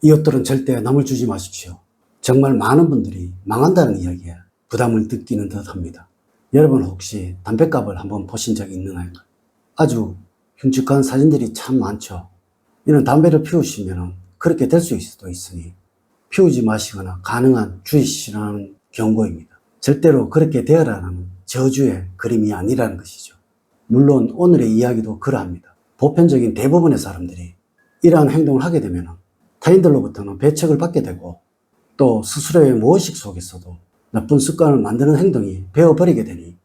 이 옷들은 절대 남을 주지 마십시오. 정말 많은 분들이 망한다는 이야기에 부담을 느끼는 듯 합니다. 여러분 혹시 담뱃값을 한번 보신 적이 있나요? 아주 흉측한 사진들이 참 많죠. 이는 담배를 피우시면 그렇게 될 수도 있으니 피우지 마시거나 가능한 주의시라는 경고입니다. 절대로 그렇게 되어라는 저주의 그림이 아니라는 것이죠. 물론 오늘의 이야기도 그러합니다. 보편적인 대부분의 사람들이 이러한 행동을 하게 되면 타인들로부터는 배척을 받게 되고 또 스스로의 무의식 속에서도 나쁜 습관을 만드는 행동이 배워버리게 되니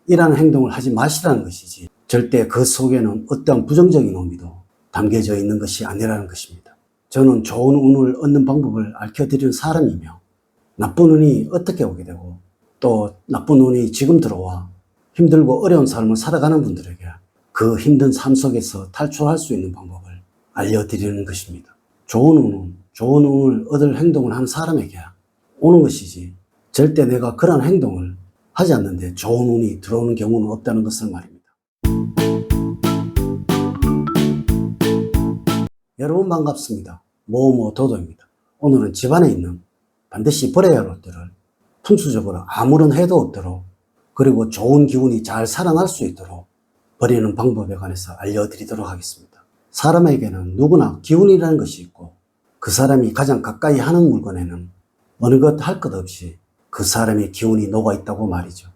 이러한 행동을 하지 마시라는 것이지 절대 그 속에는 어떠한 부정적인 의미도 담겨져 있는 것이 아니라는 것입니다. 저는 좋은 운을 얻는 방법을 알려드리는 사람이며 나쁜 운이 어떻게 오게 되고 또 나쁜 운이 지금 들어와 힘들고 어려운 삶을 살아가는 분들에게 그 힘든 삶 속에서 탈출할 수 있는 방법을 알려드리는 것입니다. 좋은 운은 좋은 운을 얻을 행동을 하는 사람에게 오는 것이지 절대 내가 그런 행동을 하지 않는데 좋은 운이 들어오는 경우는 없다는 것을 말입니다. 여러분 반갑습니다. 도도입니다. 오늘은 집안에 있는 반드시 버려야 할 옷들을 풍수적으로 아무런 해도 없도록 그리고 좋은 기운이 잘 살아날 수 있도록 버리는 방법에 관해서 알려드리도록 하겠습니다. 사람에게는 누구나 기운이라는 것이 있고 그 사람이 가장 가까이 하는 물건에는 어느 것 할 것 없이 그 사람의 기운이 녹아 있다고 말이죠.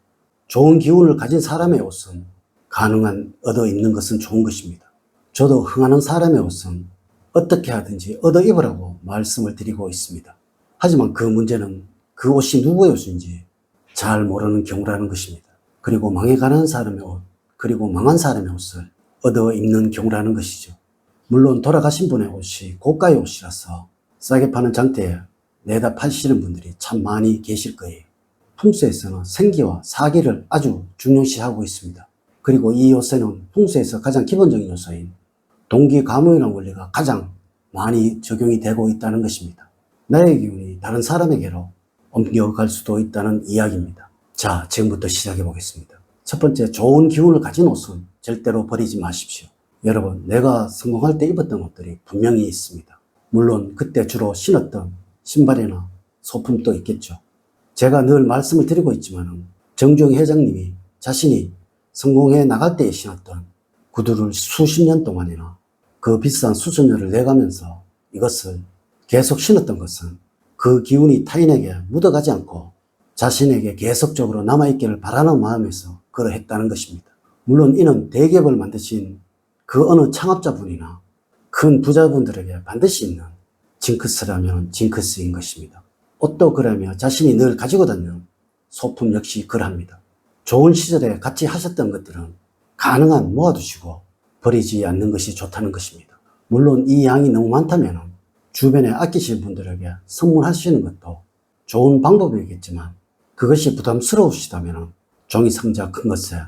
좋은 기운을 가진 사람의 옷은 가능한 얻어 입는 것은 좋은 것입니다. 저도 흥하는 사람의 옷은 어떻게 하든지 얻어 입으라고 말씀을 드리고 있습니다. 하지만 그 문제는 그 옷이 누구의 옷인지 잘 모르는 경우라는 것입니다. 그리고 망해가는 사람의 옷, 그리고 망한 사람의 옷을 얻어 입는 경우라는 것이죠. 물론 돌아가신 분의 옷이 고가의 옷이라서 싸게 파는 장터에 내다 파시는 분들이 참 많이 계실 거예요. 풍수에서는 생기와 사기를 아주 중요시하고 있습니다. 그리고 이 요새는 풍수에서 가장 기본적인 요소인 동기가무이라는 원리가 가장 많이 적용이 되고 있다는 것입니다. 나의 기운이 다른 사람에게로 옮겨갈 수도 있다는 이야기입니다. 자, 지금부터 시작해 보겠습니다. 첫 번째, 좋은 기운을 가진 옷은 절대로 버리지 마십시오. 여러분, 내가 성공할 때 입었던 옷들이 분명히 있습니다. 물론 그때 주로 신었던 신발이나 소품도 있겠죠. 제가 늘 말씀을 드리고 있지만 정주영 회장님이 자신이 성공해 나갈 때에 신었던 구두를 수십 년 동안이나 그 비싼 수수료를 내가면서 이것을 계속 신었던 것은 그 기운이 타인에게 묻어가지 않고 자신에게 계속적으로 남아있기를 바라는 마음에서 그러했다는 것입니다. 물론 이는 대기업을 만드신 그 어느 창업자분이나 큰 부자분들에게 반드시 있는 징크스라면 징크스인 것입니다. 옷도 그러며 자신이 늘 가지고 다니는 소품 역시 그러합니다. 좋은 시절에 같이 하셨던 것들은 가능한 모아두시고 버리지 않는 것이 좋다는 것입니다. 물론 이 양이 너무 많다면 주변에 아끼시는 분들에게 선물하시는 것도 좋은 방법이겠지만 그것이 부담스러우시다면 종이 상자 큰 것에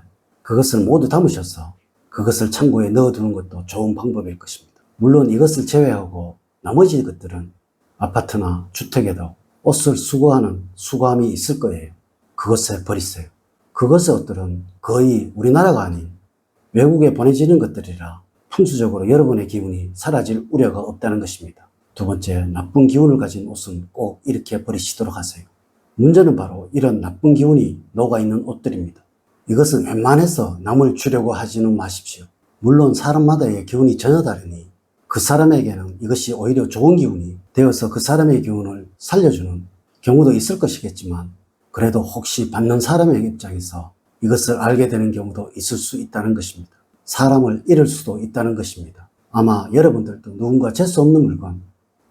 그것을 모두 담으셔서 그것을 창고에 넣어두는 것도 좋은 방법일 것입니다. 물론 이것을 제외하고 나머지 것들은 아파트나 주택에도 옷을 수거하는 수거함이 있을 거예요. 그것을 버리세요. 그것의 옷들은 거의 우리나라가 아닌 외국에 보내지는 것들이라 풍수적으로 여러분의 기운이 사라질 우려가 없다는 것입니다. 두 번째, 나쁜 기운을 가진 옷은 꼭 이렇게 버리시도록 하세요. 문제는 바로 이런 나쁜 기운이 녹아있는 옷들입니다. 이것은 웬만해서 남을 주려고 하지는 마십시오. 물론 사람마다의 기운이 전혀 다르니 그 사람에게는 이것이 오히려 좋은 기운이 되어서 그 사람의 기운을 살려주는 경우도 있을 것이겠지만 그래도 혹시 받는 사람의 입장에서 이것을 알게 되는 경우도 있을 수 있다는 것입니다. 사람을 잃을 수도 있다는 것입니다. 아마 여러분들도 누군가 재수 없는 물건,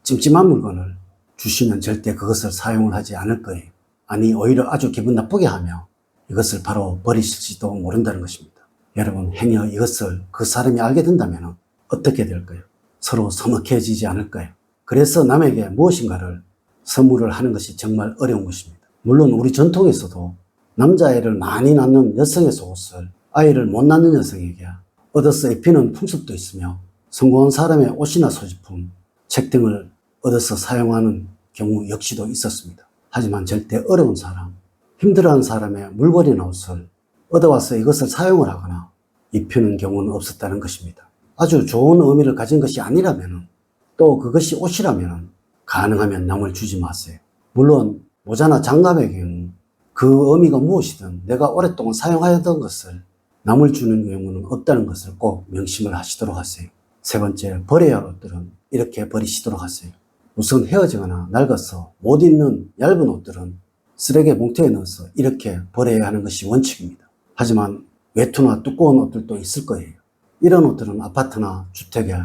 찜찜한 물건을 주시면 절대 그것을 사용을 하지 않을 거예요. 아니 오히려 아주 기분 나쁘게 하며 이것을 바로 버리실지도 모른다는 것입니다. 여러분 행여 이것을 그 사람이 알게 된다면 어떻게 될까요? 서로 서먹해지지 않을까요? 그래서 남에게 무엇인가를 선물을 하는 것이 정말 어려운 것입니다. 물론 우리 전통에서도 남자아이를 많이 낳는 여성의 속옷을 아이를 못 낳는 여성에게 얻어서 입히는 풍습도 있으며 성공한 사람의 옷이나 소지품, 책 등을 얻어서 사용하는 경우 역시도 있었습니다. 하지만 절대 어려운 사람, 힘들어하는 사람의 물건이나 옷을 얻어와서 이것을 사용을 하거나 입히는 경우는 없었다는 것입니다. 아주 좋은 의미를 가진 것이 아니라면 또 그것이 옷이라면 가능하면 남을 주지 마세요. 물론 모자나 장갑의 경우 그 의미가 무엇이든 내가 오랫동안 사용하였던 것을 남을 주는 경우는 없다는 것을 꼭 명심을 하시도록 하세요. 세 번째, 버려야 할 옷들은 이렇게 버리시도록 하세요. 우선 헤어지거나 낡아서 못 입는 얇은 옷들은 쓰레기 봉투에 넣어서 이렇게 버려야 하는 것이 원칙입니다. 하지만 외투나 두꺼운 옷들도 있을 거예요. 이런 옷들은 아파트나 주택에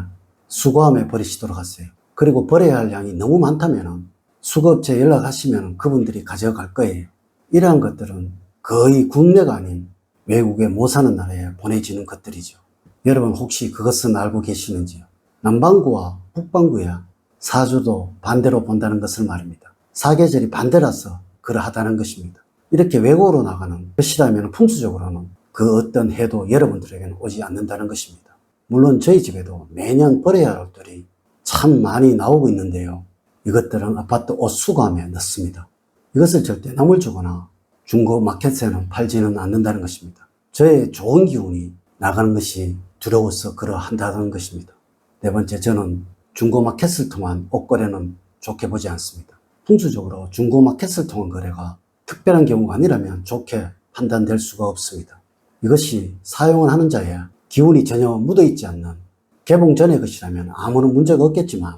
수거함에 버리시도록 하세요. 그리고 버려야 할 양이 너무 많다면 수거업체에 연락하시면 그분들이 가져갈 거예요. 이러한 것들은 거의 국내가 아닌 외국에 못 사는 나라에 보내지는 것들이죠. 여러분 혹시 그것은 알고 계시는지요? 남반구와 북반구의 사주도 반대로 본다는 것을 말입니다. 사계절이 반대라서 그러하다는 것입니다. 이렇게 외국으로 나가는 것이라면 풍수적으로는 그 어떤 해도 여러분들에게는 오지 않는다는 것입니다. 물론 저희 집에도 매년 버려야 할 옷들이 참 많이 나오고 있는데요. 이것들은 아파트 옷 수거함에 넣습니다. 이것을 절대 남을 주거나 중고 마켓에는 팔지는 않는다는 것입니다. 저의 좋은 기운이 나가는 것이 두려워서 그러한다는 것입니다. 네 번째, 저는 중고 마켓을 통한 옷 거래는 좋게 보지 않습니다. 풍수적으로 중고 마켓을 통한 거래가 특별한 경우가 아니라면 좋게 판단될 수가 없습니다. 이것이 사용을 하는 자의 기운이 전혀 묻어있지 않는 개봉 전의 것이라면 아무런 문제가 없겠지만,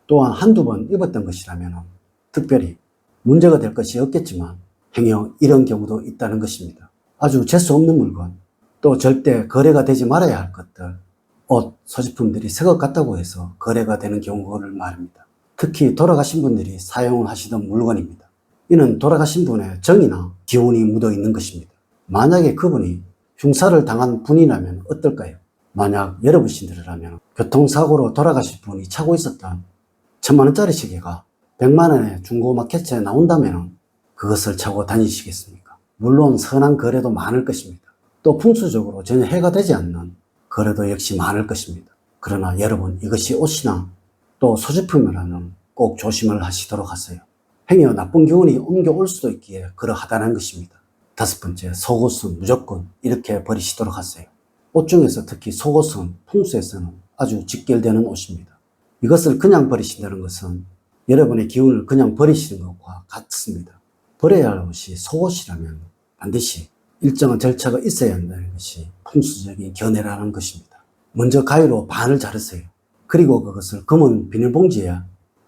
또한 한두 번 입었던 것이라면 특별히 문제가 될 것이 없겠지만 행여 이런 경우도 있다는 것입니다. 아주 재수 없는 물건, 또 절대 거래가 되지 말아야 할 것들, 옷, 소지품들이 새 것 같다고 해서 거래가 되는 경우를 말합니다. 특히 돌아가신 분들이 사용을 하시던 물건입니다. 이는 돌아가신 분의 정이나 기운이 묻어 있는 것입니다. 만약에 그분이 흉사를 당한 분이라면 어떨까요? 만약 여러분들이라면 교통사고로 돌아가신 분이 차고 있었던 1000만원짜리 시계가 100만원에 중고마켓에 나온다면 그것을 차고 다니시겠습니까? 물론 선한 거래도 많을 것입니다. 또 풍수적으로 전혀 해가 되지 않는 거래도 역시 많을 것입니다. 그러나 여러분, 이것이 옷이나 또 소지품이라면 꼭 조심을 하시도록 하세요. 행여 나쁜 기운이 옮겨올 수도 있기에 그러하다는 것입니다. 다섯 번째, 속옷은 무조건 이렇게 버리시도록 하세요. 옷 중에서 특히 속옷은 풍수에서는 아주 직결되는 옷입니다. 이것을 그냥 버리신다는 것은 여러분의 기운을 그냥 버리시는 것과 같습니다. 버려야 할 옷이 속옷이라면 반드시 일정한 절차가 있어야 한다는 것이 풍수적인 견해라는 것입니다. 먼저 가위로 반을 자르세요. 그리고 그것을 검은 비닐봉지에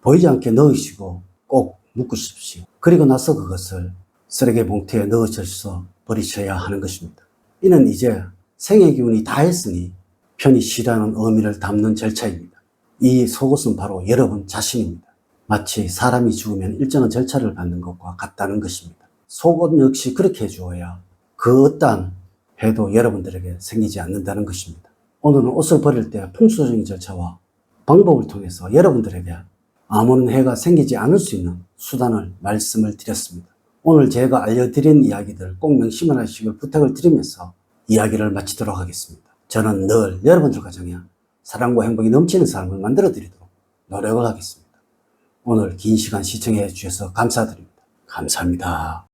보이지 않게 넣으시고 꼭 묶으십시오. 그리고 나서 그것을 쓰레기 봉투에 넣으셔서 버리셔야 하는 것입니다. 이는 이제 생의 기운이 다 했으니 편히 쉬라는 의미를 담는 절차입니다. 이 속옷은 바로 여러분 자신입니다. 마치 사람이 죽으면 일정한 절차를 받는 것과 같다는 것입니다. 속옷 역시 그렇게 해주어야 그 어떠한 해도 여러분들에게 생기지 않는다는 것입니다. 오늘은 옷을 버릴 때 풍수적인 절차와 방법을 통해서 여러분들에게 아무런 해가 생기지 않을 수 있는 수단을 말씀을 드렸습니다. 오늘 제가 알려드린 이야기들 꼭 명심을 하시길 부탁을 드리면서 이야기를 마치도록 하겠습니다. 저는 늘 여러분들 가정에 사랑과 행복이 넘치는 삶을 만들어 드리도록 노력을 하겠습니다. 오늘 긴 시간 시청해 주셔서 감사드립니다. 감사합니다.